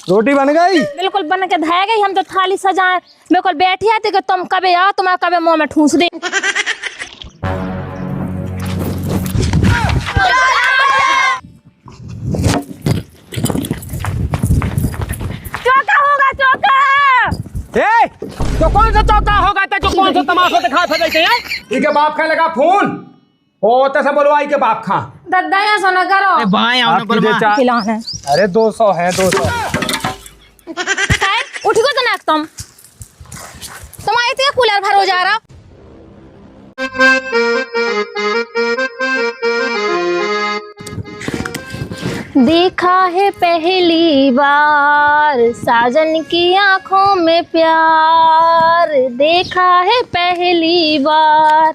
रोटी बन गई? बिल्कुल बन के धाय गई। हम तो थाली सजाए बिल्कुल बैठी आती कि तुम कबे आओ, तुम्हारा कबे मुंह में ठूस दे। चौका होगा चौका। ए, तो कौन सा चौका होगा? तो कौन सा तमाशा दिखा सकते हैं? इनके बाप खा लगा फोन ओ तैसे बोलवाई के बाप खा दद्दा यहाँ सोना करो। भाई आओ ना बरमा खिलाना है। अरे 200 है 200। उठी को तो ना तुम तुम्हारे इतने कूलर भर हो जा रहा। देखा है पहली बार साजन की आंखों में प्यार, देखा है पहली बार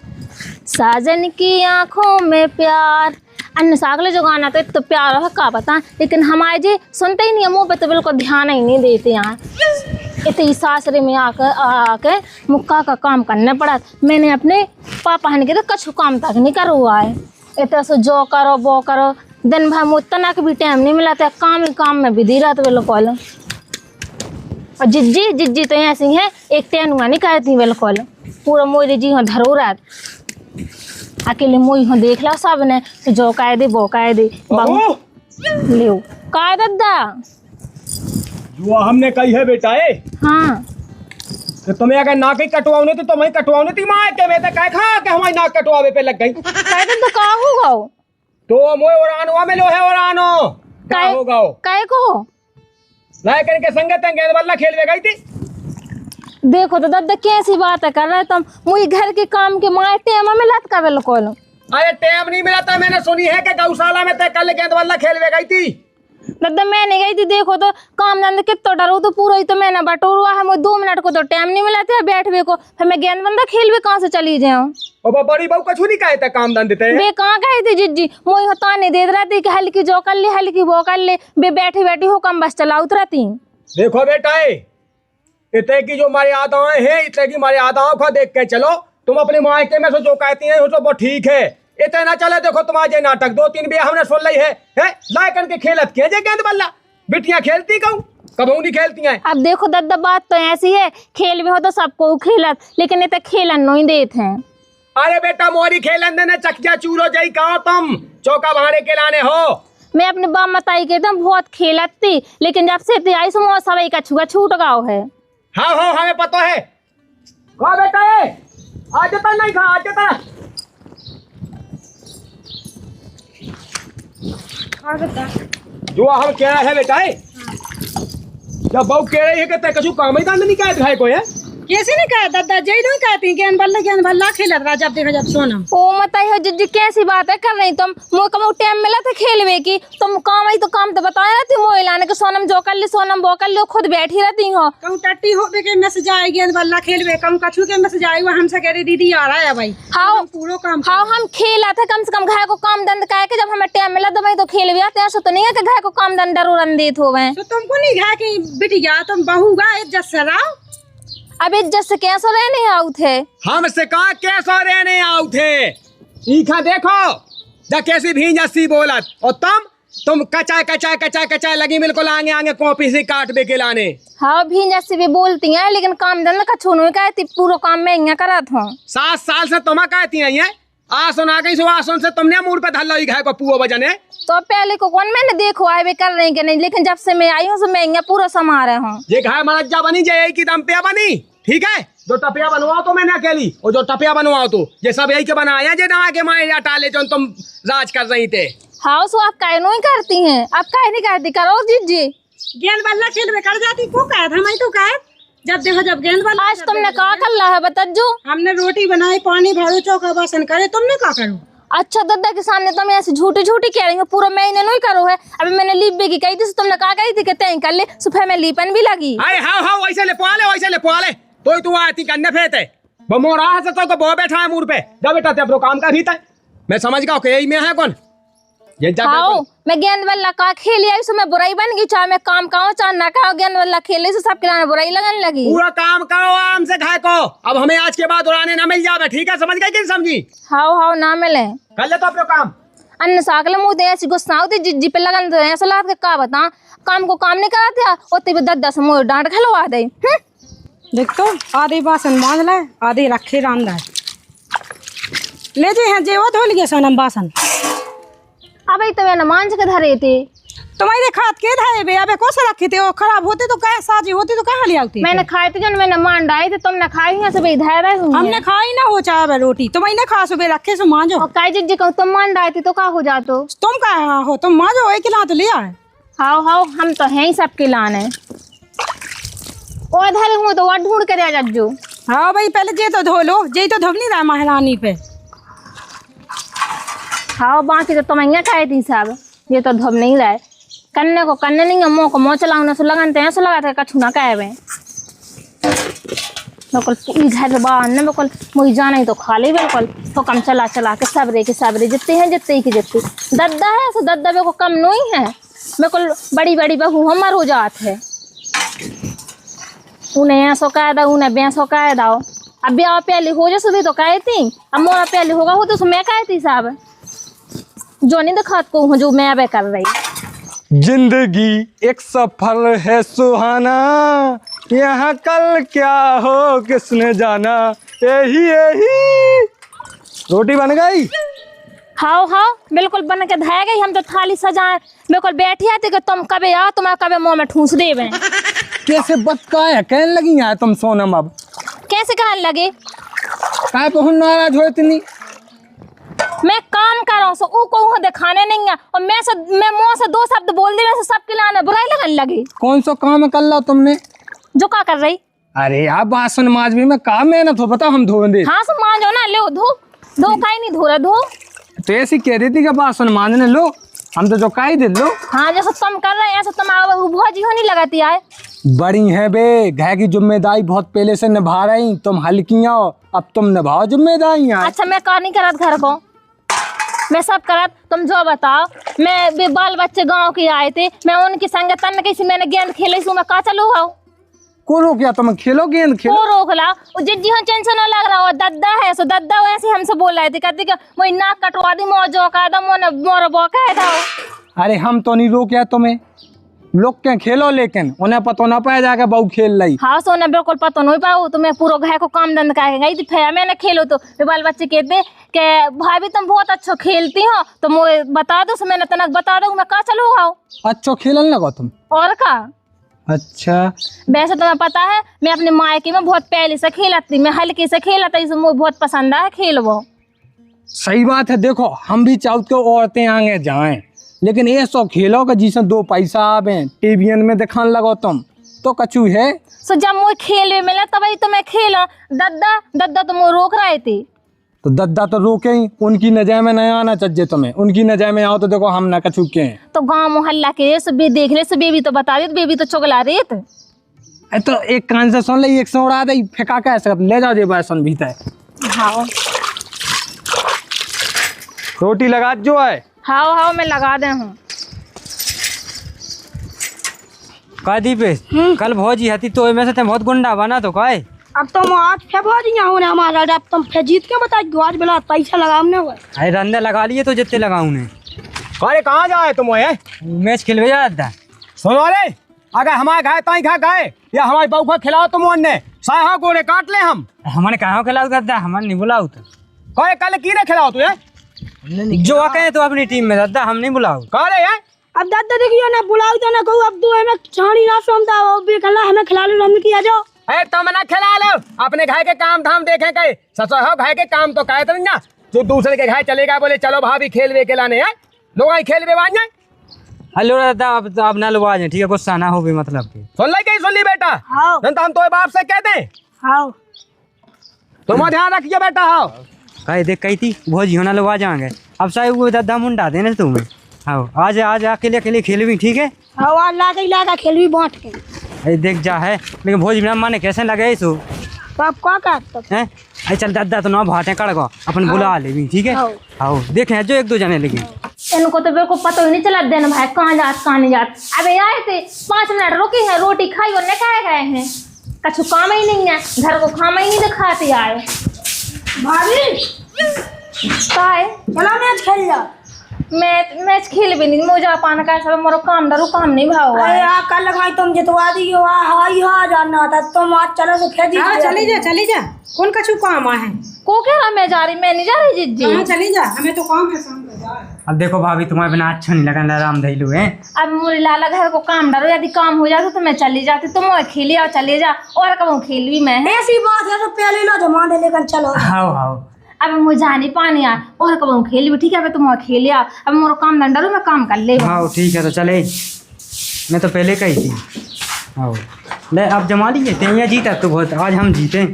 साजन की आंखों में प्यार। अन्य सागले जो गाना तो प्यार है का पता, लेकिन हमारे जी सुनते ही नहीं है, मुँह पे तो बिल्कुल ध्यान ही नहीं देते हैं। इतनी सासरे में आके मुक्का का काम करना पड़ा। मैंने अपने पापा ने कहा कछु काम तक नहीं करो हुआ है। इतना सो जो करो वो करो, दिन भर मुँह तना के भी टाइम नहीं मिला था, काम ही काम में बिजी रहा तो बिल्कुल। और जिज्जी तो ऐसी है, एक टाइम हुआ नहीं करती बिल्कुल, पूरा मोरे जी हाँ धरो रहा अकेले मोई हाँ देख ला सब ने तो जो कह दे वो कह दे ले का दद्दा जो हमने कही है बेटा ए। हाँ तो तुम्हें अगर नाक ही कटवाने तो तुम्हें कटवाने थी माँ के मैं तो कह खा के हमारी नाक कटवावे पे लग गई। कह दद्दा का होगा तो मोए और में लो है और आनो क्या होगा कह को लाए करके संगत गेंद बल्ला खेलवे गई थी। देखो तो दद्दा कैसी बात है कर रहे तुम, मुझे घर के काम के माए टेम में लत का बिल्कुल। अरे टेम नहीं मिला था, मैंने सुनी है कि गौशाला में तय कल गेंद बल्ला खेलवे गई थी। दद्दा मैं नहीं गई थी, देखो तो काम धंधे कितना डरो तो पूरा ही तो मैंने बटोरुआ है, मुझे 2 मिनट को तो टाइम नहीं मिला था बैठवे को, फिर मैं गेंद बंदा खेलवे कहाँ से चली जाऊँ। और बड़ी बहू कछु नहीं कहे थे काम धंधे थे बे कहाँ गई थी जिज्जी, मुझे होता नहीं दे रही कि हल्की जो कर ले हल्की वो कर ले, बे बैठी बैठी हो कम बस चला उतरती। देखो बेटा इतने की जो हमारी आदाएं हैं, इतने की हमारी आदाओं को देख के चलो। तुम अपने मायके में से जो कहती हैं वो ठीक है, इतने ना चले। देखो तुम्हारे नाटक 2-3 भी हमने सुन ली है लाए करके खेलत के गेंद बल्ला बिटियां खेलती कहूँ कबू नहीं खेलती हैं। अब देखो दद्दा बात तो ऐसी है, खेल में हो तो सबको खेलत, लेकिन इतने खेलन नहीं देते हैं। अरे बेटा मोरी खेलन देने चकिया चूरो जाई कहो तुम चौका भाड़े के लाने हो। मैं अपने बाप मताई के एकदम बहुत खेलत थी, लेकिन जब से आई सो सवाई का छुआ छूट गाओ है। हाँ हाँ हमें पता है। खा बेटा आज तक नहीं खा आज तक जो हम कह रहे हैं बेटा जब बहू कह रही है कि कछु काम ही नहीं कहे को है कैसे नहीं कहा दद्दा जय नहीं कहती गेंद बल्ला खेलत रहा जब देखा जब सोना ओ मताई हो जिज्जी कैसी बात है कर रही तुम, मुझे कम टाइम मिला था खेलवे की, तुम काम आई तो काम तो बताया रहती मोए लाने के सोनम जो कर ले सोनम वो कर ले, खुद बैठी रहती हो। कहूँ टट्टी हो के मैसेज आए गेंद बल्ला खेलवे, कहूँ कछु के मैसेज आए वो हमसे कह रही दीदी आ रहा है भाई। हाँ पूरा काम हाँ हम खेला था कम से कम घर को काम दंड कह के, जब हमें टाइम मिला तो भाई तो खेलवे आते हैं, तो नहीं है कि घर को काम दंड रंदित हो गए। तो तुमको नहीं कहा कि बिटी जा तुम बहू गा इज्जत से रहो। अब इज्जत से कैसे रहने आउ थे, हमसे कहा कैसे रहने आउ थे। ईखा देखो जब कैसी भी जस्सी बोलत और तुम कचा लगी बिल्कुल आगे आगे कॉपी से काट बे के लाने। हाँ भी जैसे भी बोलती हैं, लेकिन काम धंधा का छूनो कहती पूरा काम मैं यहाँ करा था। 7 साल से तुम कहती हैं आसन आ गई आसन से तुमने मूड पे धल्ला घाय को पुआ बजाने। तो पहले को कौन मैंने देखो आए वे कर रही कि नहीं, लेकिन जब से मैं आई हूँ मैं यहाँ पूरा समा रहा हूँ। ये घाय मरज्जा बनी जय की दम पे बनी ठीक है। जो टपिया बनवाओ तो मैंने अकेली और जो टपिया बनवाओ तो ये सब यही के बनाया जे ना के माए टाले जो तुम राज कर रही थे। हाँ सो आप काहे नहीं करती हैं, आप काहे नहीं करती, करो जीजी। गेंद बल्ला खेल में कर जाती को कहा था मैं तो कहा जब देखो जब गेंद बल्ला। आज तुमने कहा कर ला है बतज्जो। हमने रोटी बनाई पानी भरो चौका बासन करे, तुमने क्या करो। अच्छा दद्दा के सामने तुम ऐसे झूठी कह रही हो, पूरा महीने नहीं करो है। अभी मैंने लीप भी की कही थी, तुमने कहा कही थी कि तय कर ले, सुबह में लीपन भी लगी। हाँ वैसे ले पुआले तो तू आती करने फेते वो मोरा से तो वो बैठा है मूड पे जब बेटा ते अपनो काम का भीता मैं समझ गया यही में है कौन ये हाँ मैं गेंद वाला का खेल आई सो मैं बुराई बन गई, चाहे मैं काम का चाहे ना का गेंद वाला खेले से सब खिलाने बुराई लगने लगी। पूरा काम करो आराम से खाए को, अब हमें आज के बाद उड़ाने ना मिल जावे ठीक है, समझ गए कि समझी। हाँ ना मिले कर ले तो अपना काम। अन्य साकले मुँह दे ऐसी गुस्सा होती जिज्जी पे लगन दे ऐसा लगा के का बता काम को काम नहीं कराते ओते भी 10 मुँह डांट खिलवा दे। देख तो आधे बासन मांझ ले आधे रखे रांधा ले जे हैं जेवा धो लिए सोनम बासन। अब तो मैंने मांझ के धरे थे तुम्हारे खात के धाए बे अबे कौन सा रखे थे वो खराब होते तो कहे साजी होती तो कहाँ ले आती। मैंने खाए थे जब मैंने मान डाले थे तुमने खाई है सब इधर है हमने खाई ना हो चाहे रोटी तुम्हें खा सुबह रखे सो मांझो। और काई जिज्जी कहूँ तुम मान डाले थे तो का हो जातो तुम कहा हो तुम मांझो एक ला तो लिया है। हाओ हाओ हम तो हैं ही सबके लाने और धरे हूँ तो वह ढूंढ के दे जज्जू। हाँ भाई पहले जे तो धो लो जे तो धो नहीं रहा महारानी पे। हाँ बाकी तो तुम यहाँ खाए थी सब ये तो धोब नहीं रहे कन्ने को कन्ने नहीं मुँह को मुँह चलाऊँ सो लगाते हैं सो लगाते कछु ना कहे वे बिल्कुल इधर बाहर ने बिल्कुल मुझे जाना ही तो खाली बिल्कुल तो कम चला चला के सबरे जितते हैं जितते ही की जितती दद्दा है सो दद्दा बे को कम नहीं है बिल्कुल बड़ी बड़ी बहू हमार हो जात है उन्हें ऐसो कह दो उन्हें बेसो कह दो। अब ब्याह पहले हो जाए सुबह तो कहे थी अब मोरा पहले होगा हो तो मैं कहे थी साहब जो नहीं दिखात को हूँ जो मैं अब कर रही। जिंदगी एक सफर है सुहाना यहाँ कल क्या हो किसने जाना यही यही। रोटी बन गई? हाँ हाँ बिल्कुल बन के धाय गई हम तो थाली सजाए बिल्कुल बैठी आती कि तुम कभी आओ तुम्हें कभी मुँह में ठूस देवे। कैसे बतकाए कहने लगी है तुम सोनम अब कैसे कहने लगे काय पहुन नाराज हो इतनी। मैं काम कर रहा हूँ सो ऊ को दिखाने नहीं है और मैं मुँह से 2 शब्द बोल दी वैसे सबके लाने बुराई लगने लगी। कौन सा काम कर लो तुमने जो का कर रही। अरे यार बासन माज भी में काम मेहनत हो बता हम धो दे। हाँ सो मांझो ना लो धो का ही नहीं धो रहा धो तो ऐसी कह रही थी कि बासन मांजने लो हम तो जो काई दे लो। हाँ जैसे तुम कर रहे हैं ऐसा तुम भौजी होनी लगाती है। बड़ी है बे घर की जिम्मेदारी बहुत पहले से निभा रही तुम हल्कियां हो अब तुम निभाओ जिम्मेदारी। अच्छा मैं कार नहीं करत घर को मैं सब करत तुम जो बताओ मैं बाल बच्चे गांव के आए थे मैं उनकी संग तन कैसी मैंने गेंद खेले सो मैं का चलू आओ को रोकिया तुम खेलो गेंद खेलो को रोकला जिज्जी हम टेंशन न लग रहा हो दद्दा है सो दद्दा वैसे हमसे बोल रहे थे कहते कि मोई नाक कटवा दी मौजो का दम मोर बोका है था। अरे हम तो नहीं रोकिया तुम्हें लोग क्या खेलो लेकिन उन्हें पता ना पाया जाके बहु खेल रही। हाँ सोना बिल्कुल पता नहीं पाओ तुम्हें पूरा घर को काम धंधा करके गई थी फिर मैंने खेलो तो बाल बच्चे कहते कि भाभी तुम बहुत अच्छा खेलती हो तो मुझे बता दो मैंने तनक बता दो मैं कहाँ चलो आओ। अच्छा खेलने लगा तुम और का अच्छा वैसे तुम्हें पता है मैं अपने मायके में बहुत पहले से खेलती मैं हल्के से खेलता इसे मुझे बहुत पसंद है खेल वो। सही बात है देखो हम भी चाहते के औरतें आगे जाएं लेकिन ये सो खेलो का जिसमें 2 पैसा आवे टीवीएन में दिखाने लगो तुम तो कचू है। सो जब मुझे खेल मिला तभी तो मैं खेला दद्दा तो मुझे रोक रहे थे तो दद्दा तो रोके ही उनकी नजर में नहीं आना चाहिए तुम्हें उनकी नजर में आओ तो देखो हम ना कचू के हैं तो गांव मोहल्ला के सब देख रहे सब बेबी तो बता रही बेबी तो चुगला रही थे। तो एक कान से सुन ले एक से उड़ा दे फेंका के ऐसे ले जाओ जे बासन भीतर। हाँ रोटी लगा जो है। हाँ मैं लगा दे हूँ का दीपे कल भौजी हती तो में से बहुत गुंडा बना तो काहे अब तुम आज फिर भौजी होने हमारा अब तुम फिर जीत के बताओ आज बिना पैसा लगाने हुआ। अरे रंदे लगा लिए तो जितने लगाऊं ने। अरे कहाँ जाए तुम मैच खेलवे जाता सुनो रे अगर हमारे घाय ताई खा गए या हमारी बहू को खिलाओ तुम ने साहा गोरे काट ले हम हमारे कहाँ खिलाओ करता हमारे नहीं बुलाओ तो कहे कल की रे खिलाओ तू जो कहे तो अपनी टीम में दादा हम नहीं बुलाओ कह रहे हैं। अब दादा देखियो ना बुलाओ तो ना कहूँ अब 2 में छानी ना सोमता वो भी कहला हमें खिला लो हमने किया जाओ। ए तुम ना खिला लो अपने घाय के काम धाम देखे कहे ससुर हो घाय के काम तो कहे तो ना जो दूसरे के घाय चलेगा बोले चलो भाभी खेल वे के लाने हैं लोग आई खेल वे बांध जाए। हेलो दादा अब ना लो आज ठीक है गुस्सा ना हो भी मतलब की सुन ले कहीं सुन ली बेटा हाँ जनता हम तो बाप से कहते हैं हाँ तुम ध्यान रखिए बेटा। हाँ कहे देख कही थी भौजी होना लो आ जाएंगे अब साहब वो दादा मुंडा देने तुम्हें। हाँ आज अकेले अकेले खेल भी ठीक है। हाँ आज लागा खेल भी बांट के अरे देख जा है लेकिन भौजी बिना माने कैसे लगे इसो तो अब क्या करते हैं। अरे चल दादा तो ना भाटे कड़को अपन बुला ले भी ठीक है। हाँ देखे जो 1-2 जने लेकिन इनको तो बिल्कुल पता ही नहीं चला देना भाई कहाँ नहीं जात। अबे आए थे 5 मिनट रुके हैं रोटी खाई और निकाल गए हैं कछु काम ही नहीं है घर को खाना ही नहीं दिखाते आए भाभी काय चलो मैच खेल जा मैच खेल भी नहीं मुझे पाना का सब मोरो काम डरो काम नहीं भाव अरे यार कल लगाई तुम जितवा दी हो हाई हा जानना था तुम आज चलो तो खेल हाँ चली जा कौन कछु काम है को कह रहा मैं जा रही मैं नहीं जा रही जिज्जी हाँ चली जा हमें तो काम है शाम को जा अब देखो भाभी तुम्हारे बिना अच्छा नहीं लगा राम धैलू है। अब मुझे लाला घर को काम डरो यदि काम हो जाता तो मैं चली जाती तुम और खेली और चले जा और कब खेल भी मैं ऐसी बात है तो पहले लो जमा दे लेकर चलो हाँ हाँ अब मुझे जाने पानी यार और कब खेल भी ठीक है तुम और खेलिया अब मोरो काम डंडा मैं काम कर ले हाँ ठीक है तो चले मैं तो पहले कही थी। हाँ ले अब जमा लीजिए तेया जीता तो बहुत आज हम जीते।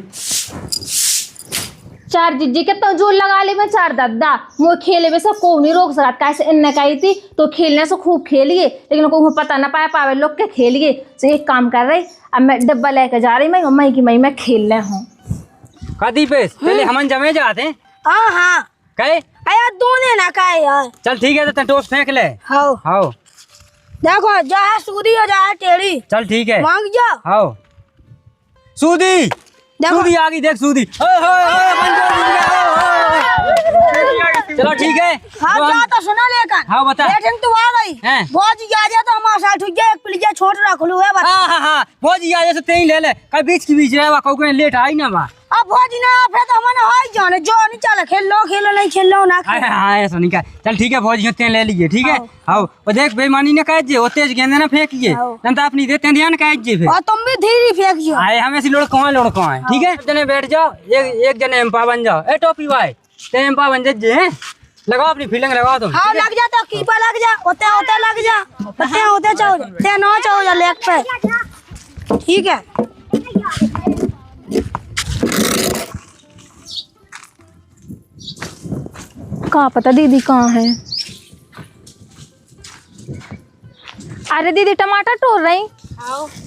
चार जिज्जी के तो जोर लगा ले मैं चार दादा मुझे खेले में सब को नहीं रोक सकता कैसे इन्ने कही थी तो खेलने से खूब खेलिए लेकिन को पता ना पाए पावे लोग के खेलिए तो एक काम कर रही अब मैं डब्बा लेकर जा रही मैं की मैं खेल रहा हूँ कदी पे पहले हमन जमे जाते हैं। हाँ हाँ कहे यार दोने ना कहे यार चल ठीक है तो टोस्ट फेंक ले। हाँ हाँ देखो जहाँ सूदी हो जाए टेढ़ी चल ठीक है मांग जाओ हाँ सूदी सूदी आ गई देख सूदी चलो ठीक है हाँ जा तो सुना लेकर हाँ बता लेकिन तू आ गई हैं? बहुत ही आ जाए तो हमारे साथ हुई एक प्लीजा छोड़ रख लो है बता हाँ हाँ हाँ बहुत ही जैसे तेई ले ले कल बीच की बीच रहे कोई लेट आई ना बा अब बहुत ही ना फिर तो हमारे हाई जाने जो नहीं चला खेलो नहीं खेलो ना हाँ हाँ ऐसा नहीं का चल ठीक है बहुत ही ले लीजिए ठीक है। हाँ और देख बेईमानी न कह जे तेज गेंदे ना फेंकिए नहीं तो अपनी देते ध्यान कह जे फिर और तुम भी धीरे फेंकियो आए हम ऐसी लड़को है ठीक है जने बैठ जाओ एक जने एम्पा बन जाओ ए टोपी भाई ते एम्पा बन जे हैं लगाओ अपनी फील्डिंग लगाओ तुम हाँ लग जा तो कीपर लग जा होते लग जा होते चाहो ते ना चाहो जा लेग पे ठीक है। कहाँ पता दीदी कहाँ है। अरे दीदी टमाटर तोड़ रही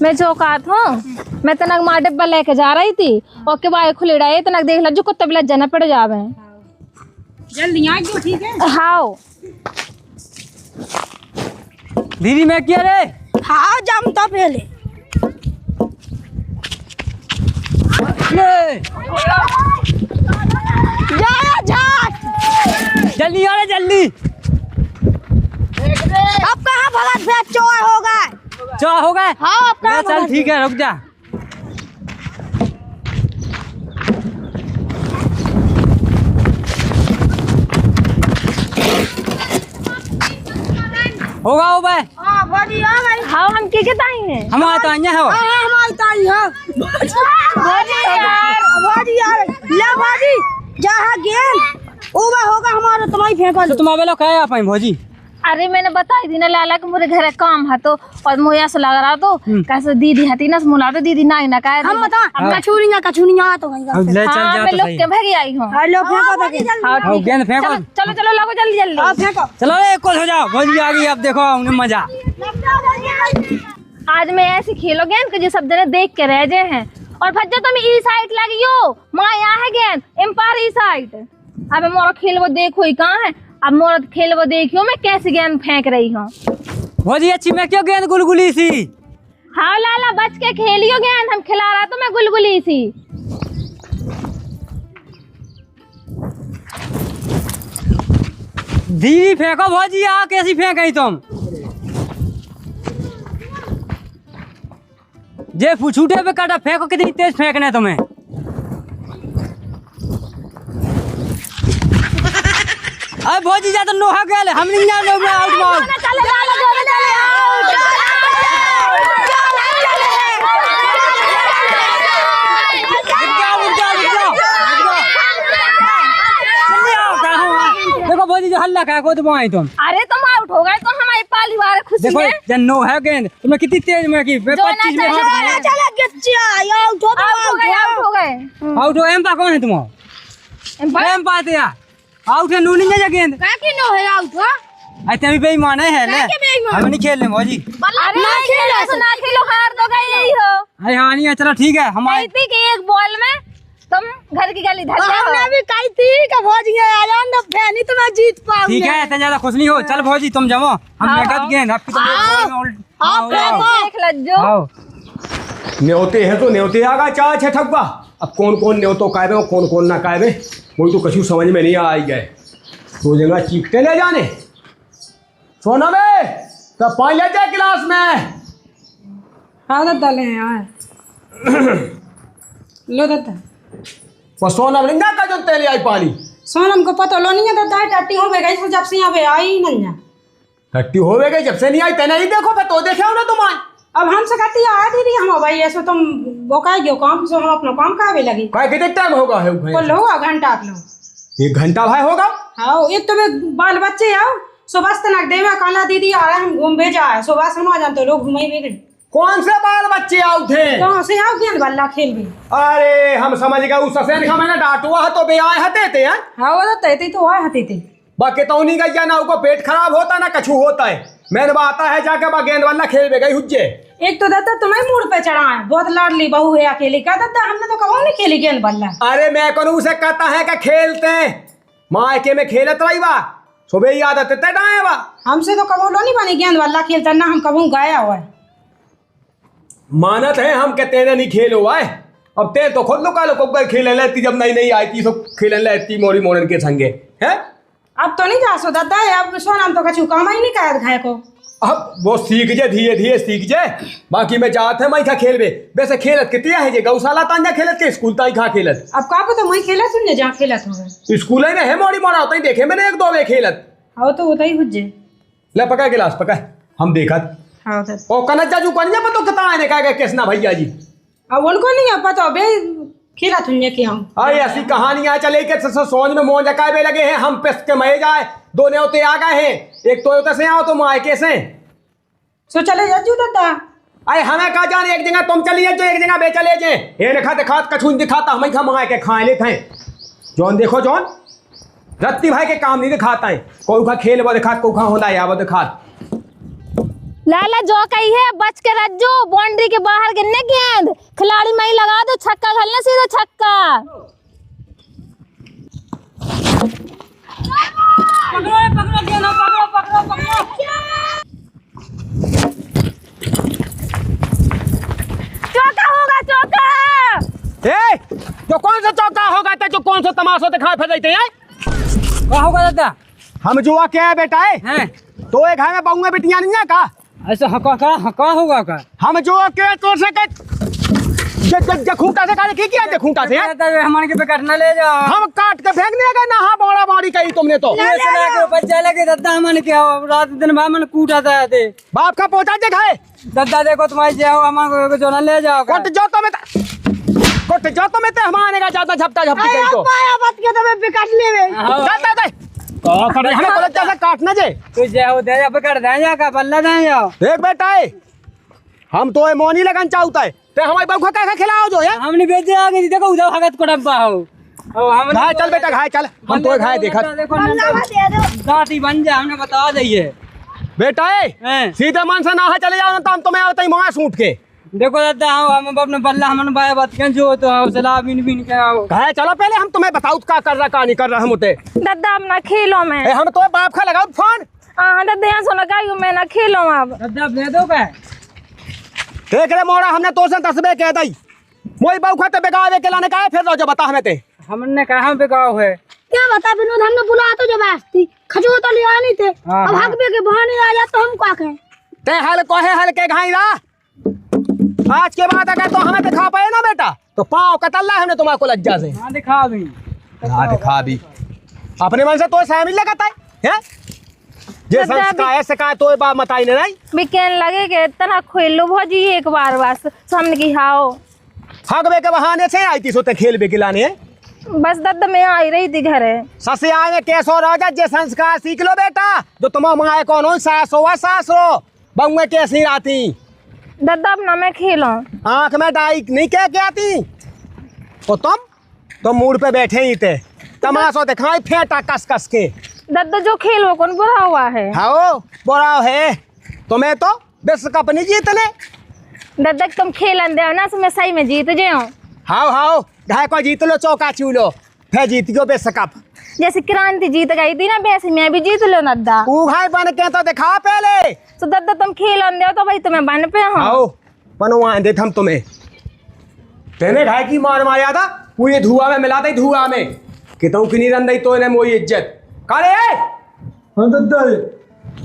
मैं चौकात हूँ मैं तनक माँ डब्बा लेके जा रही थी और के बाय खुले रहे तनक देख ला जो कुत्ते बिला जना पड़ जावे जल्दी आ जाओ ठीक है। हाँ दीदी मैं क्या रे हाँ जमता पहले ले जा जल्दी आ रे जल्दी अब कहाँ भगत फिर चोर हो गए चाह हो गए हाँ अब कहाँ चल ठीक है रुक जा होगा हो भाई हाँ बड़ी आ गई हाँ हम के ताई हैं हम आता है हो हाँ हमारी ताई है बड़ी यार ले बड़ी जहाँ गेंद ओवर होगा हमारा तुम्हारी फेंका तो तुम आवेलो कहे आप भौजी अरे मैंने बताई थी ना लाला कि मेरे घर काम है तो और मुझे ऐसा लग रहा तो कैसे दीदी हती ना मुला तो दीदी ना ना कहे हम बता कछुरियाँ तो वहीं ले चल हाँ जा मैं तो लोग सही के भागी आई हूँ हेलो फेंको तो गेंद हाँ आओ ठीक गेंद है। फेंको चलो चलो लगो जल्दी जल्दी हाँ फेंको चलो एक को हो जाओ भौजी आ गई अब देखो उन्हें मजा आज मैं ऐसे खेलो गेंद के जो सब जने देख के रह गए हैं और भज्जा तुम ई साइड लगी हो माँ यहाँ है गेंद एम्पायर ई साइड अब मोरा खेल वो देखो ही कहाँ है अब मोरा खेल वो देखियो मैं कैसे गेंद फेंक रही हूँ भौजी अच्छी मैं क्यों गेंद गुलगुली सी हाँ लाला बच के खेलियो गेंद हम खिला रहा तो मैं गुलगुली सी दीदी फेंको भौजी आ कैसी फेंक आई तुम जे छूटे पे काटा फेंको कितनी तेज फेंकना है तुम्हें अरे भौजी जा तो लोहा गेल हम नहीं जाने आउट मार देखो भौजी जो हल्ला का को तो आई तुम अरे तुम आउट हो गए तो हमारी पाली वाले खुशी देखो है जन नो है गेंद तुम्हें कितनी तेज में की 25 में आउट हो गए आउट हो एम पा कौन है तुम एम पा ते आउट है नूनी जा गेंद काकी नो है आउट हो ऐसे भी बेईमान है ले हम नहीं खेल रहे भौजी अरे ना खेलो हार तो गए यही हो अरे हाँ नहीं है चलो ठीक है हमारे कहती कि एक बॉल में तुम घर की गली धर जाओ हमने भी कही थी कि भौजी आ जाओ ना फैनी तो मैं जीत पाऊंगी ठीक है इतना ज्यादा खुश नहीं हो चल भौजी तुम जमो हम देखत गेंद आपकी तो एक बॉल में आप देख लज्जो आओ न्योते है तो न्योते आगा चाह छे ठगवा अब कौन कौन न्योतो कायबे और कौन कौन ना कायबे कोई तो कछु समझ में नहीं आई गए तो जगह चीखते ले जाने सोना बे तो पानी ले जाए गिलास में। हाँ दादा ले आए। लो दादा। वो सोनम लिंगा का जो तेल आई पानी। सोनम को पता लो नहीं है दादा, टट्टी हो गई तो जब से यहाँ पे आई ही नहीं है। टट्टी हो गई जब से नहीं आई तेने ही देखो पे तो देखे हो ना तुम। अब हमसे कहती है आ दीदी हम भाई ऐसे तुम बोकाएगी काम से हम अपना काम कावे लगी। काय कितने टाइम होगा है को लो घंटा लो। 1 घंटा भाई होगा। हाँ एक तो बाल बच्चे आओ सुबह से नक देवा काला दीदी आ रहा है हम घूम भेजा है सुबह से आ जानते लोग घूमे भी। कौन से बाल बच्चे आओ थे? कहाँ से आओ गेंद बल्ला खेल भी। अरे हम समझ गए उस ससेन का मैंने डांटुआ है तो बे आए हते थे हैं। हाँ वो तो आए हती थे। बाकी तो नहीं गई ना उनको पेट खराब होता ना कछु होता है। मैंने बात है जाके बा गेंद वाला खेल में गई हुज्जे। एक तो दादा तुम्हें मूड पे चढ़ा है बहुत लाडली बहू है अकेली का दादा हमने तो कभी नहीं खेली गेंद बल्ला। अरे मैं कौन उसे कहता है कि खेलते हैं मायके में खेलत रही बा सुबह ही आदत ते डाए बा। हमसे तो कबो लो नहीं बनी गेंद बल्ला खेलता ना हम कबू गाया हुआ है। मानत है हम कहते हैं नहीं खेलो आए। अब ते तो खुद लोग खेल लेती जब नहीं आई थी सब खेल लेती मोरी मोरन के संगे है। अब तो नहीं जा सो दादा अब सोनाम तो कछु काम ही नहीं कर घाय को। अब वो सीख जाए धीरे धीरे सीख जाए। बाकी मैं जाते हैं मैं खा खेल बे वैसे खेलत कितनी है जे गौशाला तांजा खेलत के स्कूल ताई खा खेलत। अब का तो मैं खेला सुनने जहाँ खेलत हो स्कूल में है मोरी मोरा होता ही देखे मैंने 1-2 वे खेलत। हाँ तो होता ही हुज्जे। ले पका गिलास पका हम देखत। हाँ दादा ओ कनज्जा जू कन्या पतो कितना आने का कृष्णा भैया जी। अब उनको नहीं है पता बे खेला तुन्ने की हम। अरे ऐसी कहानियां चले के सोच में मोन जकाए लगे हैं हम पेस के महे जाए 2 न्योते आ गए हैं। एक तो से आओ तुम आए कैसे सो चले जाजू दादा। अरे हमें कहा जाने एक जगह तुम चलिए जो एक जगह बे चले जे ये दिखा दिखा कछुन दिखाता हमें खा मंगा के खाए ले खाए जौन देखो जौन रत्ती भाई के काम नहीं दिखाता है कोई खा खेल वो दिखा कोई खा होता या वो दिखा। लाला जो कही है बच के रज्जो बाउंड्री के बाहर गिरने गेंद खिलाड़ी में ही लगा दो छक्का खेलना सीधा छक्का। पकड़ो गेंद पकड़ो। चौका होगा चौका। ए जो कौन सा चौका होगा तो जो कौन सा तमाशा दिखा फिर रहते हैं। क्या होगा दादा? हम जुआ क्या है बेटा हैं तो एक घर में बहुएं बेटियां नहीं है का ऐसा हका होगा का? हम जुआ के तो से खूंटा से काले की किया खूंटा से हमारे के पे काटना ले जाओ। हम काट के फेंकने का ना हाँ बड़ा बाड़ी कही तुमने तो बच्चा लगे दादा हमारे क्या रात दिन भाई मैंने कूटा था बाप का पोता दिखाए दादा देखो तुम्हारे जाओ हमारे जो ना ले जाओ कुट जो तो में ते हमारे का ज्यादा झपटा झपटी कही तो पाया बात के तो मैं बिकाट ले वे। चल दे तो करे हमें बोले जैसा काटना जे तू जाओ दे जा पकड़ दे जा का बल्ला दे जाओ। देख बेटा हम तो मोनी लगन चाहता है ते हमारे बाबू का खिलाओ जो है हमने भेजे आगे देखो उधर भगत को डब्बा हो हम घाय चल बेटा घाय चल हम तो घाय देखा देखो दाती बन जा हमने बता दिए बेटा सीधे मन से ना चले जाओ ना तो मैं आता ही मां सूट के देखो दादा हम अपने बल्ला हमने बाय बात के जो तो हौसला बिन के आओ घाय चलो पहले हम तुम्हें बताओ क्या कर रहा का नहीं कर रहा हम उते दादा अब ना खेलो मैं। हम तो बाप का लगाओ फोन। हाँ दादा यहाँ सोना का मैं ना खेलो अब। दादा दे दो का देख रहे मोड़ा हमने तो से तस्बे कह दी मोई बाबू खाते बेगावे के लाने का है फिर रो जो बता हमें ते हमने कहा बेगाव है क्या बता विनोद हमने बुला तो जब आती खजू तो लिया नहीं थे अब हक बे के बहाने आ जा तो हम क्या कहें। ते हल को है हल के घाई रा आज के बाद अगर तो हमें दिखा पाए ना बेटा तो पाँव कतल्ला हमने तुम्हारे को लज्जा से। हाँ दिखा भी दिखा भी अपने मन से तो शामिल लगाता है जे संस्कार सिखाए तो बात मताई नहीं बिकेन लगे के इतना खेलो भौजी एक बार बस हमने की हाओ हगबे के बहाने से आई थी सोते खेल बे खिलाने बस दादा मैं आई रही थी घरे ससे आए कैसो राजा जे संस्कार सीख लो बेटा जो तुम माए कौन हो सास हो सास हो बहुए कैसी आती दादा अब ना मैं खेलो आंख में डाई नहीं क्या थी तो तुम मूड पे बैठे ही थे तमाशा दिखाई फेंटा कस कस के दादा जो खेलो कौन बुरा हुआ है। हाँ बुरा है तुम्हें तो विश्व कप नहीं जीतने दादा तुम खेलन दे ना मैं सही में जीत जाऊं। हाँ ढाई को जीत लो चौका चूलो फिर जीत गयो विश्व कप जैसे क्रांति जीत गई थी ना वैसे मैं भी जीत लो दादा। भाई बन के तो दिखा पहले तो दादा तुम खेलन दे तो भाई तुम्हें बन पे हो आओ बनवा दे हम तुम्हें तेने घाय की मार मारा था पूरे धुआं में मिला दे धुआं में कितों की नहीं रन दई तो इन्हें मोई इज्जत काले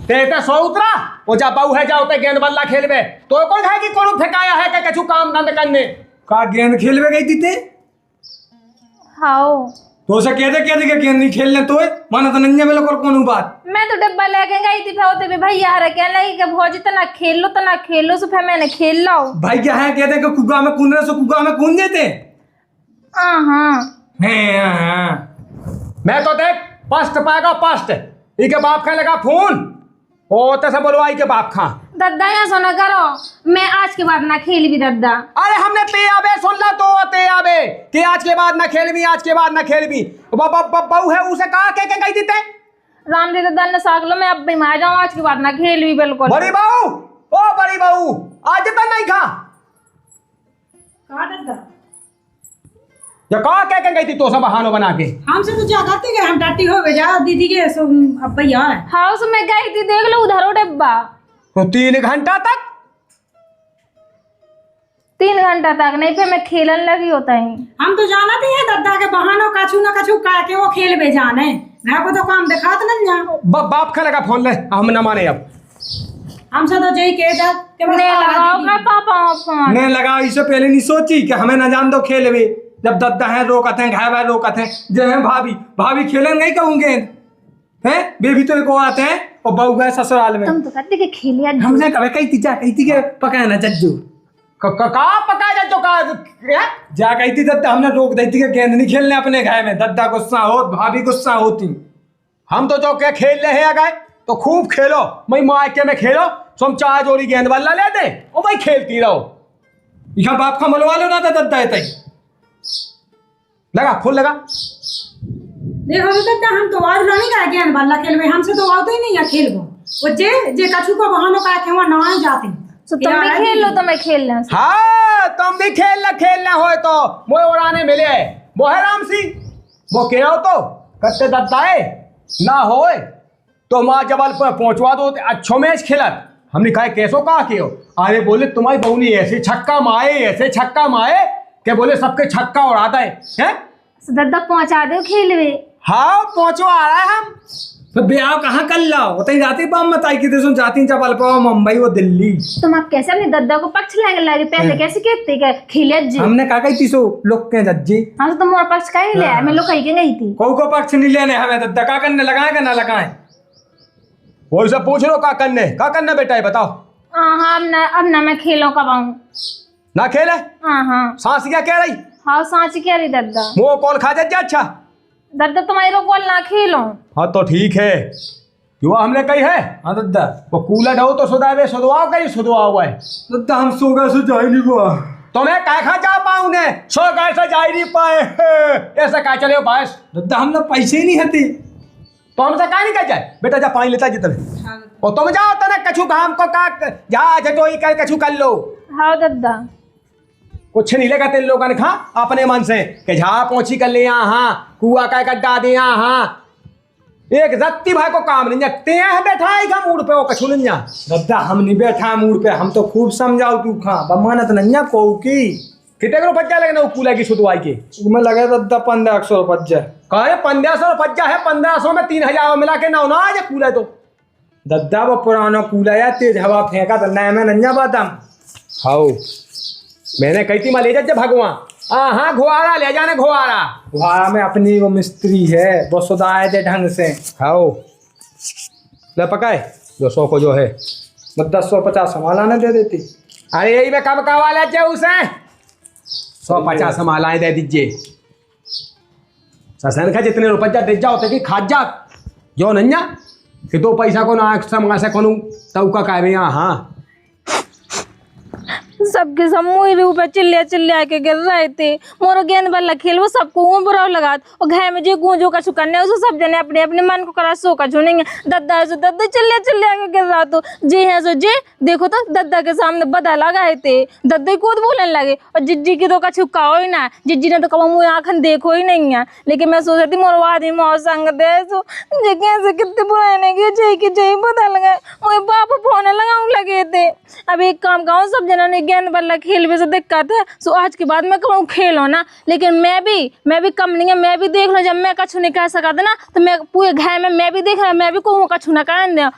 ते सो उतरा वो जा बाऊ है जाओ ते गेंद बल्ला खेलबे तो कौन है कि कोनो फेकाया है के कछु काम धंधा करने का गेंद खेलवे गई थी ते हाओ तो से कहते कि गेंद नहीं खेलने तो माना तो नन्या में लोग कौन बात मैं तो डब्बा लेके गई थी फिर होते भी भैया हरे कहने लगी कि भौजी तना खेल लो, तो फिर मैंने खेल लो। भाई क्या है कहते कि कुगा में कूद रहे सो कुगा में कूद देते हाँ मैं तो देख पस्ट पाएगा पस्ट इके बाप खाने लगा फोन ओ तैसे बोलवाई के बाप खा दद्दा यहाँ सोना करो, मैं आज के बाद ना खेली भी दद्दा। अरे हमने ते आबे सुन ला तो ते आबे कि आज के बाद ना खेलबी आज के बाद ना खेलबी बहू है उसे कहा के गई थी ते राम दे दद्दा ने साग लो मैं अब बीमार जाऊँ, आज के बाद ना खेल भी बिल्कुल। बड़ी बहू ओ बड़ी बहू आज तक नहीं खा दद्दा या कहा के गई थी तो सब बहानो बना के हमसे तो ज्यादा गए, हम डाटी हो गए जा दीदी के अब भैया है हाउस में गई थी, देख लो उधर डब्बा। तो 3 घंटा तक 3 घंटा तक नहीं, फिर मैं खेलन लगी होता है। हम तो जाना थी दद्दा के बहानो कछु ना कछु कह के वो खेल बे जाने मैं को तो काम दिखात नहीं जा बाप खाने का फोन ले हम न माने अब हमसे तो जई के जा के बस लगाओ का पापा फोन मैं लगा इससे पहले नहीं सोची कि हमें न जान दो खेलवे जब दद्दा है रोकते हैं घाय भाई रोकते हैं जब है भाभी खेलन नहीं कहूंगे हैं बेबी तो को आते हैं और बहू गए ससुराल में तुम तो कहते कि खेलिया हमने कभी कही थी के पकाए ना जज्जू का पका जा जो का जा कही थी दद्दा हमने रोक दी थी कि गेंद नहीं खेलने अपने घाय में दद्दा गुस्सा हो भाभी गुस्सा होती हम तो जो के खेल रहे हैं गए तो खूब खेलो मैं मायके में खेलो तुम 4 जोड़ी गेंद बल्ला ले दे और भाई खेलती रहो यहाँ बाप का मलवा लो ना था दद्दा है लगा फुल लगा देखो तो दद्दा हम तो आज नहीं गए गेंद बल्ला खेलवे, हमसे तो आते ही नहीं है खेलबो वो जे कछु को बहानो का के वहां ना जाते तो तुम भी खेल लो तो मैं खेल लूं। हाँ तुम भी खेलना हो तो मोए उड़ाने मिले वो है राम सिंह वो क्या हो तो करते दद्दाए ना होए तो माँ जबल पर पहुंचवा दो अच्छो मैच खेलत हमने कहा कैसो कहा के हो अरे बोले तुम्हारी बहू ने ऐसे छक्का मारे क्या बोले सबके छक्का उड़ाता है दद्दा पहुंचा दो खेलवे। हाँ पहुंचो आ रहा है हम तो ब्याह कहाँ कर लाओ उतनी जाती पाम मताई की देशों जाती चपल पाओ मुंबई वो दिल्ली तुम आप कैसे अपने दद्दा को पक्ष लगे पैसे कैसे कहते क्या खेले जी हमने कहा गई थी सो लोग के जज्जी हाँ तो तुम और पक्ष का ही ले मैं लोग कहीं के गई थी को पक्ष नहीं लेने हमें दद्दा का करने लगाए का ना लगाए वो सब पूछ लो का करने बेटा है बताओ। हाँ अब ना मैं खेलों कब आऊँ ना खेले हाँ सांस क्या कह रही हाँ सांची कह रही दद्दा वो कॉल खा जा अच्छा दद्दा तुम्हारी रोकॉल ना खेलो। हाँ तो ठीक है युवा हमने कही है हाँ दद्दा वो कूलर हो तो सुधावे सुधवाओ कहीं सुधवा हुआ है दद्दा हम सो गए सो जा ही नहीं हुआ तो मैं कहा जा पाऊँ ने सो गए से जा ही नहीं पाए ऐसा कहा चले पास दद्दा हम लोग पैसे ही नहीं हती तो हमसे कहा नहीं कह जाए बेटा जा पानी लेता जितने और तुम जाओ तना कछु काम को का जा जटोई कर कछु कर लो। हाँ दद्दा कुछ नहीं लेगा तेरे लोगों ने खा अपने मन से कि झा पहुंची कर ले यहाँ कुआ का गड्ढा दे यहाँ एक रत्ती भाई को काम नहीं जगते हैं बैठा है मूड पे वो कछु नहीं जा दद्दा हम नहीं बैठा मूड पे हम तो खूब समझाओ तू खा बमानत नहीं को की कितने को रुपया लगना वो कूला की सुधवाई के मैं लगा दद्दा 1500 रुपया कहे 1500 रुपया है 1500 में 3000 मिला के ना आज कूला तो दद्दा वो पुराना कूला या तेज हवा फेंका तो नया में नन्या बादाम हाउ मैंने कही थी मैं ले जा भगवान हाँ घुआरा ले जाने घुआरा में अपनी वो मिस्त्री है वो सुधाए दे ढंग से हाउ ले पकाए जो 100 को जो है 150 संभालाने दे देती अरे यही में कम कवा ले उसे 150 संभालाएं दे दीजिए ससन का जितने रुपया दे जाओ कि खाद जा जो नन्या कि 2 पैसा को ना समा से कोनू तब का कह यहाँ हाँ सबके सब मुँह ऊपर चिल्लिया के गिर रहे थे मोरो गेंद बल्ला खेल वो सबको बुरा लगा और घर में जो गूंजो का करने उसको सब जने अपने अपने मन को करा सो का नहीं दद्दा है सो दद्दा चिल्लिया के गिर रहा तो जे है सो जे देखो तो दद्दा के सामने बदा लगाए थे दद्दा को बोलने लगे और जिज्जी की तो का छुपका हो ही ना जिज्जी ने तो कहा मुँह आँखन देखो ही नहीं है लेकिन मैं सोच रही थी मोरो आदमी मोर संग दे सो जे कैसे कितने बुराने की जय बदा लगाए मुझे बाप फोन लगाऊँ लगे थे। अब एक काम गाँव सब जनों ने गेंद बल्ला खेल भी से दिक्कत है सो आज के बाद मैं कहूँ खेलो ना लेकिन मैं भी कम नहीं है मैं भी देख लूँ जब मैं कछु नहीं कह सका था ना तो मैं पूरे घर में मैं भी देख रहा मैं भी कहूँ कछु ना कर दे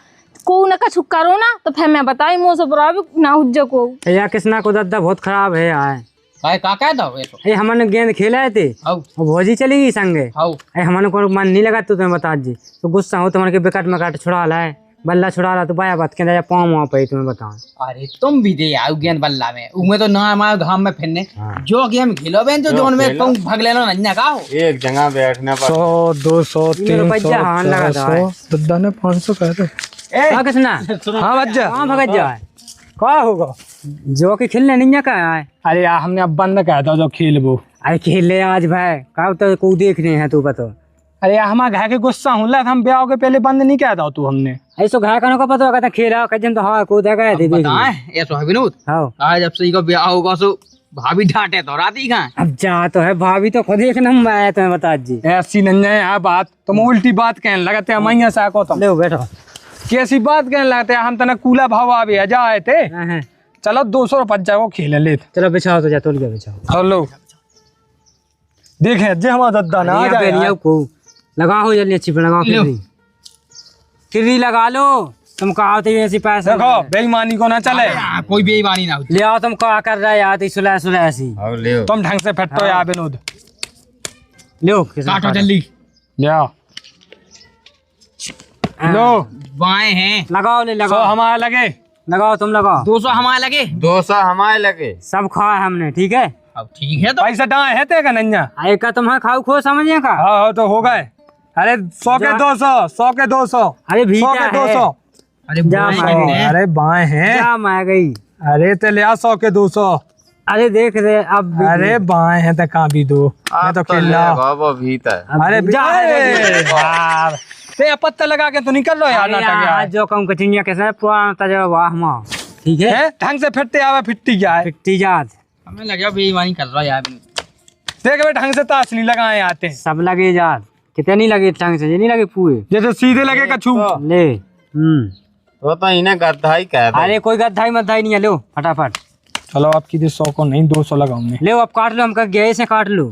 को न कछु करो ना तो फिर मैं बताई मुँह से बराबर ना हुज्जे को। या कृष्णा को दादा बहुत खराब है यार। काय का कहता हो ऐसो? ए हमने गेंद खेला थे हाउ और भौजी चली गई संगे। हाउ ए हमने को मन नहीं लगा तो तुम्हें बता जी तो गुस्सा हो तुम्हारे के बेकट में काट छुड़ा ला है बल्ला छुड़ा ला तो बाया बात के पाँव वहाँ पे तुम्हें बताओ। अरे तुम भी दे आओ गेंद बल्ला में उमे तो ना हमारे घाम में फिरने जो गेम खेलो बेन तो जोन में तुम भाग लेना नन्या का हो। एक जगह बैठने पर 100 200 300 हान लगा था 400 दद्दा ने 500 कहा था। हाँ कृष्णा हाँ बच्चा कहाँ भगत जाए क्या होगा जो कि खेलने नहीं का है। अरे यार हमने अब बंद कहा था जो खेल वो। अरे खेले आज भाई कब तो को देखने हैं तू बता। अरे यार हमारा घर के गुस्सा होला था हम ब्याह के पहले बंद नहीं किया था तू हमने ऐसो घा का पता होगा खेला कजन तो हाँ को देखा है बताएं ऐसो है विनोद हाँ आज जब से को ब्याह होगा सो भाभी डांटे तो राती का अब जा तो है भाभी तो खुद एक नंबर आया तुम्हें बता जी। ऐसी नहीं है यार बात तुम उल्टी बात कहने लगते हैं मैया साको तुम ले बैठो कैसी बात कहने लगते हैं हम तना कूला भाव आवे जा आए थे। चलो 200 रुपये जाओ खेल ले चलो बिछाओ तो जा तोल के बिछाओ हेलो देखे जे हमारा दद्दा ना आ जाए को लगाओ जल्दी अच्छी पे लगाओ किरी लगा लो तुम कहा थे ऐसी पैसे देखो बेईमानी को ना चले कोई बेईमानी ना हो। ले आओ तुम क्या कर रहे यार सुलह सुलह ऐसी तुम ढंग से फटो यार विनोद लो काटो जल्दी ले आओ लो बाएं हैं लगाओ ले 100 लगाओ हमारा लगे लगाओ तुम लगाओ 200 हमारे लगे 200 हमारे लगे। सब खाए हमने ठीक है। अब ठीक है तो पैसा डाँ है ते का नन्या एक का तुम खाओ खो समझिए का। हाँ तो हो गए। अरे 100 के 200 100 के 200 अरे 100 भीतर के है 200 अरे जा बाएं मारे। कितने हैं? अरे बाएं हैं क्या मैं गई। अरे ते ले आ 100 के 200 अरे देख रहे अब अरे बाएं हैं ते कहाँ भी दो मैं आप तो तो खेल ले रहा बाबा भीतर। अरे जा यार ते पत्ता लगा के तो निकल लो यार नाटक यार आज जो कहूँ कचिनिया के साथ पुराना तजर्बा वाह माँ ठीक है। हैं? ढंग से फिरते आवे फिट्टी जाए फिट्टी जात हमें लगा बेईमानी कर रहा है यार विनोद। देख बे ढंग से ताश नहीं लगाए आते सब लगे जात कितने नहीं लगे टंग से ये नहीं लगे पूरे जैसे सीधे लगे कछू ले वो तो इन्हें गद्दा ही कहते। अरे कोई गद्दाई मद्दाई नहीं है लो फटाफट चलो आपकी 100 को नहीं 200 लगाऊंगे ले अब काट लो हम गए से काट लो।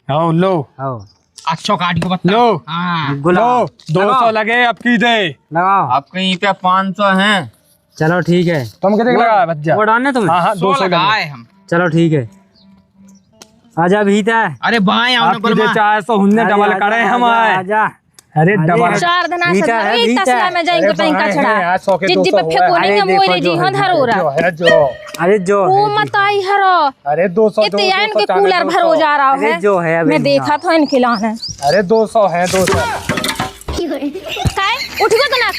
आओ लो आओ अच्छा काट को बता लो हाँ लो गुलाब 200 लगे अब की दे लगाओ आप कहीं पे 500 हैं। चलो ठीक है। तुम कितने लगा बच्चा वो डालने तुम्हें हाँ हाँ 200 200 लगे लगाए हम। चलो ठीक है आजा भीतर अरे बाएं आओ ना आपकी दे बलमा 400 हुन्ने डबल करे हमारे आजा अरे डबल चार दिन भीतर है, से भीतर। तसला में जाएंगे अरे कहीं का भाई, छड़ा यार, 100 के जिद्दी 200 पे फेंको अरे नहीं हम देखो मोरे जो जी है, हम धरो रहा जो है जो अरे जो वो है, मत आई हरो अरे 200 इतने यार इनके कूलर भरो जा रहा अरे है जो है अभी मैं देखा था इनके लाने अरे 200 है 200 काय उठ गए तो ना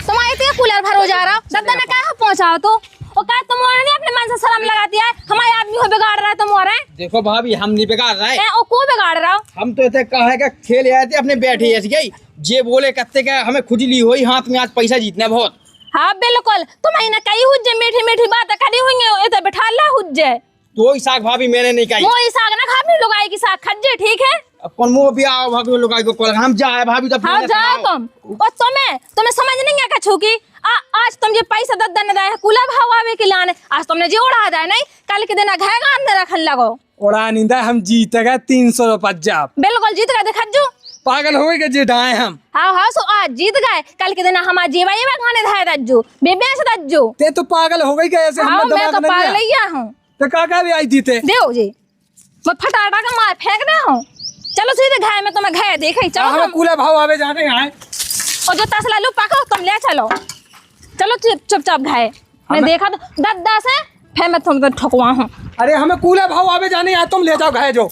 तुम आए थे कूलर भरो जा रहा दादा ने कहा पहुंचाओ तो और कहा तुम और नहीं अपने मन से सलाम लगा दिया है हमारे आदमी को बिगाड़ रहा है तुम और देखो भाभी हम नहीं बिगाड़ रहे हैं और को बिगाड़ रहा हो हम तो ऐसे कहा है कि खेल आए थे अपने बैठे ऐसे गई जे बोले कत्ते का हमें खुजली हुई हाथ में आज पैसा जीतना बहुत। हाँ बिल्कुल तुम ना कई हुज्जे मीठी मीठी बात करी होंगे ये तो बिठा ला हुज्जे तो ही साग भाभी मैंने नहीं कही मोई साग ना खा अपनी लुगाई की साग खज्जे ठीक है अपन मुंह भी आओ भाभी लोग को कॉल हम जाए भाभी तो हाँ जाओ तुम और तुम्हें समझ नहीं है कछु की आज तुम ये पैसा दद्दा ने दाए कूला भाव आवे के लाने आज तुमने जी उड़ा जाए नहीं कल के दिन घाएगा अंदर रखन लगो उड़ा नहीं था हम जीते गए 300 रुपये जाप बिल्कुल जीत गए देखा जो पागल हो गए जिटाए हम हाँ हाँ सो आज जीत गए कल के दिन हमारा जीवा ये खाने धाए दज्जू बेबे से दज्जू ते तो पागल हो गई कैसे हाँ हमने मैं तो दिमाग पागल नहीं लिया हूँ तो काका भी आई थी ते देव जी मैं फटाटा का मार फेंक दे हूँ चलो सीधे घाय में तुम्हें घाय देखे चलो हमें हम कूला भाव आवे जाने आए और जो तसला लू पकड़ो तुम ले चलो चलो चुपचाप घाय मैं देखा तो दद्दा से फिर मैं तुम ठोकवा हूँ अरे हमें कूला भाव आवे जाने आए तुम ले जाओ घाय जो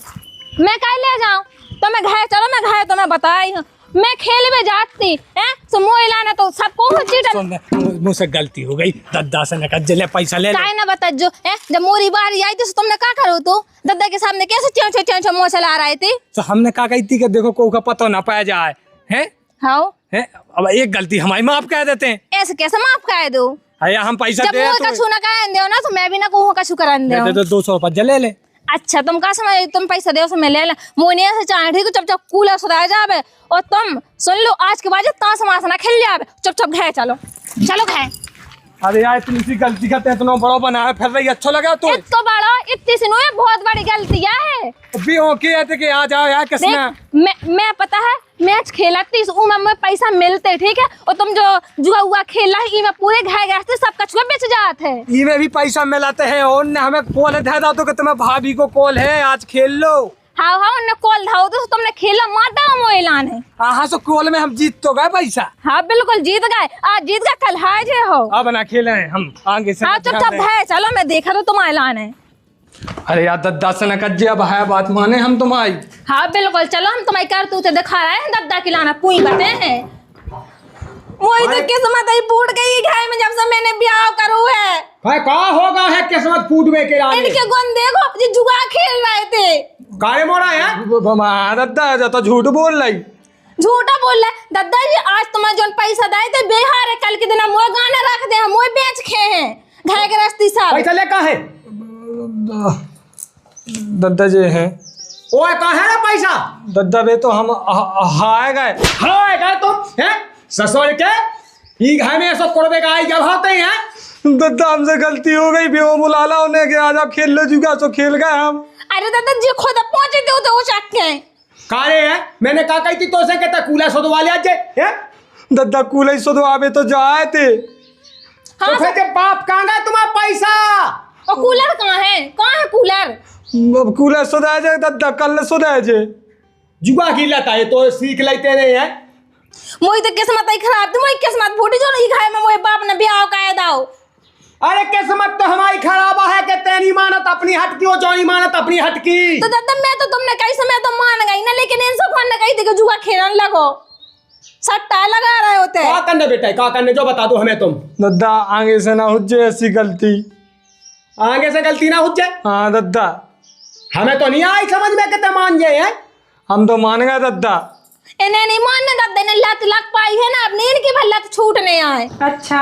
मैं कहीं ले जाऊं तो मैं घाय चलो मैं घाय तो मैं बताई हूँ मैं खेल में जाती है तो मोइला ने तो सबको चीटर मुझसे गलती हो गई दद्दा से नकद जले पैसा ले काय ना बता जो है जब मोरी बारी आई थी तो तुमने क्या करो तो दद्दा के सामने कैसे च्यों च्यों च्यों मुँह चला रहे थे तो हमने कहा कही थी कि देखो को का पता ना पाया जाए हैं हाँ हैं अब एक गलती हमारी माफ कह देते हैं ऐसे कैसे माफ कर दो अरे हम पैसा जब दे मुँह कछु ना कर दो ना तो मैं भी ना कहूँ कछु कर दो तो 200 रुपये जले ले अच्छा तुम का समझ तुम पैसा दे मैं ले मोनिया से चाहे ठीक चुप चुप कूलर सुधार जावे और तुम सुन लो आज के बाद ताश मास ना खेल जावे चुप चुप घे चलो चलो घे अरे यार तुम इसी गलती करते हैं इतना बड़ा बना है फिर रही अच्छा लगा तो इतना बड़ा इतनी सी नोए बहुत बड़ी गलती है। अभी ओके है कि आ जाओ यार किसने मैं पता है मैच खेला थी में पैसा मिलते ठीक है, और तुम जो जुआ हुआ खेला ही में पूरे घर गए सब कछुआ बेच जाते हैं। ई में भी पैसा मिलाते हैं और ने हमें कॉल दे दो तो कि तुम्हें भाभी को कॉल है आज खेल लो। हाँ उन्हें कॉल धाओ तो तुमने खेला माता वो ऐलान है। हाँ तो कॉल में हम जीत तो गए पैसा। हाँ बिल्कुल जीत गए, आज जीत गए कल हार जे हो। अब ना खेले हैं हम आगे से। हाँ चुपचाप है चलो मैं देखा तो तुम ऐलान है। अरे यार दद्दा से न कज्जे अब है बात माने हम तुम्हारी। हाँ बिल्कुल चलो हम तुम्हारी करतूते दिखा रहे हैं दद्दा खिलाना पुई बते हैं। वही तो किस्मत ही फूट गई घर में जब से मैंने ब्याह करू है। का होगा है किस्मत फूटवे के लाने। इनके गुण देखो जी जुआ खेल रहे थे। काहे मोड़ा है दद्दा तो झूठ बोल रही। झूठा बोल रहे दद्दा जी आज तुम्हें जो पैसा दाए थे बेहार है, कल के दिन हम वो गाना रख दे हम वो बेच खे हैं घर के रस्ती साहब। पैसा ले कहा है दद्दा जी हैं ओए कहा है ना पैसा दद्दा बे तो हम हाए गए तुम हैं ससुर के ई घर में सब कोड़बे का आई जब होते हैं। दद्दा हमसे गलती हो गई बेओ मुलाला उन्हें के आज आप खेल लो जुगा तो खेल गए हम। अरे दद्दा जी खुद पहुंचे थे तो चक के कारे है मैंने कहा कही थी तो से कहता कूला सोदवा ले जे हैं दद्दा कूला ही सोदवावे तो जाए थे। हाँ तो फिर जब बाप कहां गया तुम्हारा पैसा और कूलर कहाँ है कूलर कूलर सोदा जे दद्दा कल सोदा जे जुआ खेलता है तो सीख लेते रहे हैं। मोई तो किस्मत ही खराब थी, मोई किस्मत फूटी जो नहीं खाए में मोई बाप ने ब्याह काहे दाओ। अरे किस्मत तो हमारी खराब है कि तेरी मानत अपनी हट की हो जोनी मानत अपनी हट की। तो दद्दा मैं तो तुमने कही समय तो मान गई ना, लेकिन इन सब ने कही थी कि जुआ खेलने लगो सट्टा लगा रहे होते। क्या करने बेटा क्या करने जो बता दो हमें तुम। दद्दा आगे से ना हो जाए ऐसी गलती, आगे से गलती ना हो जाए। हाँ दद्दा हमें तो नहीं आई समझ में कितने मान गए हैं। हम तो मान गए दद्दा। इन्हें नहीं मानने दद्दा ने लत लग पाई है ना, अपनी इनकी भल लत छूटने आए। अच्छा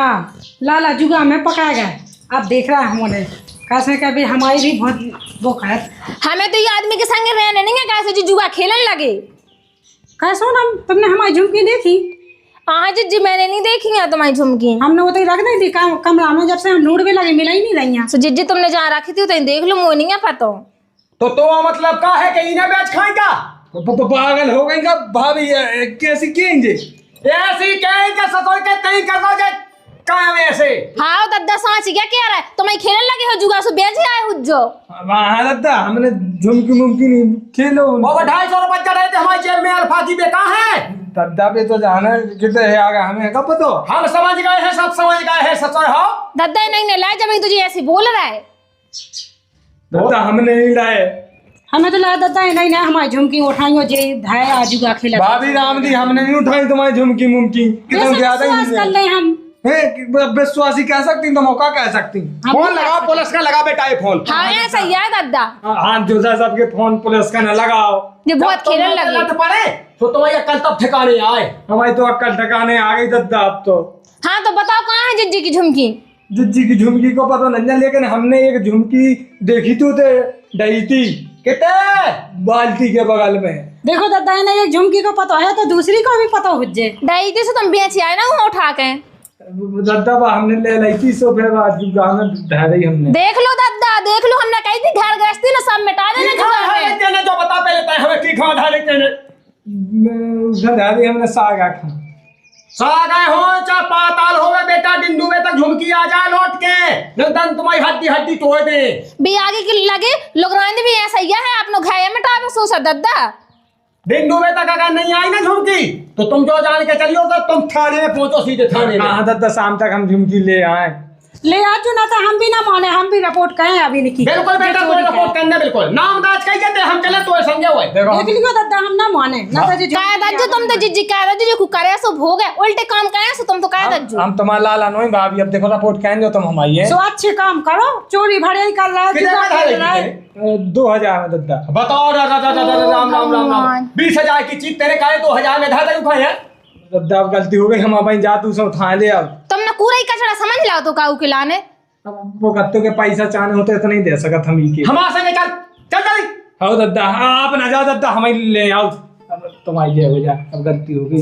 लाला जुगा में पका गए अब देख रहा है हमने कैसे कभी हमारी भी बहुत भूख है। हमें तो ये आदमी के संग रहने नहीं है कैसे जी जुआ खेलने लगे। कैसे ना तुमने हमारी झुमकी देखी? हाँ जी मैंने नहीं देखी है तुम्हारी झुमकी। हमने वो तो रख दी थी कमरा में, जब से हम ढूंढ भी लगे मिला ही नहीं रही हैं। तो जिज्जी तुमने जहाँ रखी थी तो देख लो मुझे नहीं है पता। तो मतलब का है कि इन्हें बेच खाएगा पागल हो गई का भाभी कैसी कहेंगे ऐसी कहेंगे ससुर के कहीं कर दो जे काम ऐसे। हाँ दद्दा सांच क्या कह रहा है तुम्हें खेलने लगे हो जुआ से बेच आए हो जो। हाँ दद्दा हमने झुमकी मुमकी नहीं खेलो वो 250 रुपए चढ़े थे हमारी जेब में अल्फा की बेका है। दद्दा पे तो जाना कितने है आगे हमें कब पता। हम समझ गए हैं सब समझ गए हैं ससुर हो। दद्दा नहीं लाए जब तुझे ऐसी बोल रहा है। दद्दा हमने नहीं लाए। हमें तो लगा दद्दा नहीं ना हमारी झुमकी उठाई जे धाय आजुगा खेला। भाभी राम दी हमने नहीं उठाई तुम्हारी झुमकी मुमकी कितने ज्यादा ही कर ले हम विश्वासी कह सकती तो मौका कह सकती। फोन लगाओ पुलिस का लगा बेटा ये फोन। हाँ ऐसा ही है दद्दा। हाँ जो सबके फोन पुलिस का न लगाओ ये बहुत खेलने लगे पड़े तो तुम्हारी अक्ल तब ठिकाने आए। हमारी तो अक्ल ठिकाने आ गई दद्दा अब तो। हाँ तो बताओ कहाँ है जिज्जी की झुमकी। जिज्जी की झुमकी को पता नहीं लेकिन हमने एक झुमकी देखी तो डही थी कितने बाल्टी के बगल में। देखो दद्दा ने एक झुमकी को पता है तो दूसरी को भी पता हो जाए। डही थी से तुम बेच आए ना वहाँ उठा के। दद्दा हमने ले ली थी सो फिर धरी हमने। देख लो दद्दा देख लो हमने कही थी घर गृहस्थी ना सब मिटा देने जो बता पहले हमें की खा धारे धरी हमने साग खा साग हो चाहे पाताल हो बेटा डिंडू में तक झुमकी आ जाए लौट के नंदन तुम्हारी हड्डी हड्डी तोड़ दे भी आगे की लगे लोग रहने भी ऐसा ही है अपनो घर में टावे सोचा दद्दा। डिंडू में तक अगर नहीं आई ना झुमकी तो तुम जो जान के चलियो तो तुम थाने में पहुंचो सीधे थाने में। हाँ दद्दा शाम तक हम झुमकी ले आए ले आज ना तो हम भी ना माने हम भी रिपोर्ट करें अभी लिखी। बिल्कुल बेटा कोई रिपोर्ट करने बिल्कुल नाम दाज कह देते हम चले तो समझे हुए देख लियो दद्दा हम ना माने ना तो कह दज्जो तुम तो जिज्जी कह दज्जो जो करे सो भोग है उल्टे काम करे सो तुम तो कह दज्जो हम तुम्हारा लाला नोई भाभी अब देखो रिपोर्ट कहेंगे जो तुम हमारी है। सो अच्छे काम करो चोरी भड़े कर रहा है 2000 में दद्दा बताओ राम राम राम राम 20000 की चीज तेरे काहे 2000 में धार उठाए हैं। दद्दा अब गलती हो गई हम भाई जा तू सब उठा ले अब तुमने पूरा ही कचरा समझ लाओ तो काऊ के लाने वो कत्तों के पैसा चाहने होते तो नहीं दे सकत हम ही के हमारे संगे चल चल चल आओ दद्दा आप ना जाओ दद्दा हमें ले आओ अब तुम्हारी जय हो जा अब गलती हो गई।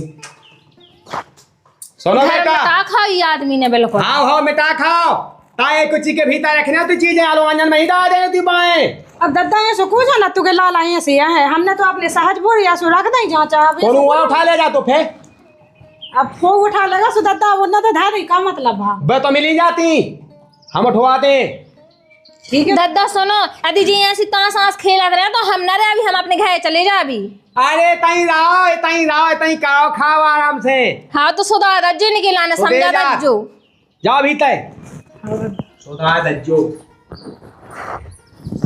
सुनो बेटा मिटा खाओ ये आदमी ने बिल्कुल। हाँ मिटा खाओ ताए कुछ के भीतर रखना तो चीजें आलो अंजन में ही डाल देने तू बाएं। अब दद्दा ये सुकू जाना तू के लाल आई से है हमने तो अपने सहज बोल या सु रख दई जहां चाहे कौन हुआ उठा ले जा तो फिर अब फोग उठा लेगा सु दद्दा वो ना तो धारी का मतलब है बे तो मिली जाती हम उठवाते। ठीक है दादा सुनो यदि जी ऐसी सांस खेला रहे तो हम ना रहे अभी हम अपने घर चले जा अभी। अरे तई रहो तई खाओ खाओ आराम से। हाँ तो सुधा रज्जो निकलाने तो दे समझा जा। रज्जो जा भीतर सुधा दज्जो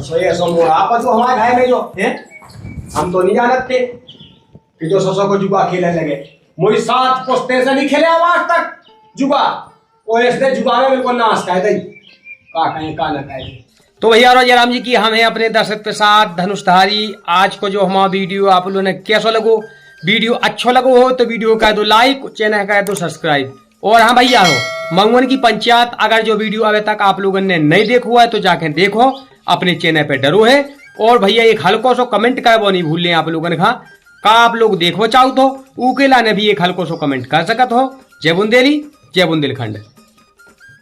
सोए सो मोरा आप जो हमारे घर में जो है हम तो नहीं जानते कि जो ससो को जुआ खेलने लगे मुझे 7 पुश्ते से नहीं खेले आज तक जुआ और इसने जुआ में मेरे को नाश कह दई का कहीं का न कहे। तो भैया और जयराम जी की हम हैं अपने दर्शक के साथ धनुषधारी। आज को जो हमारा वीडियो आप लोगों ने कैसा लगो, वीडियो अच्छा लगो हो तो वीडियो का दो लाइक, चैनल का दो सब्सक्राइब। और हाँ भैया हो मंगवन की पंचायत अगर जो वीडियो अभी तक आप लोगों ने नहीं देखो है तो जाके देखो अपने चैनल पे डरो है। और भैया एक हल्को सो कमेंट कर वो नहीं भूल आप लोगों ने कहा का आप लोग देखो चाहो तो उकेला ने भी एक हल्को सो कमेंट कर सकत हो। जय बुंदेली जय बुंदेलखंड।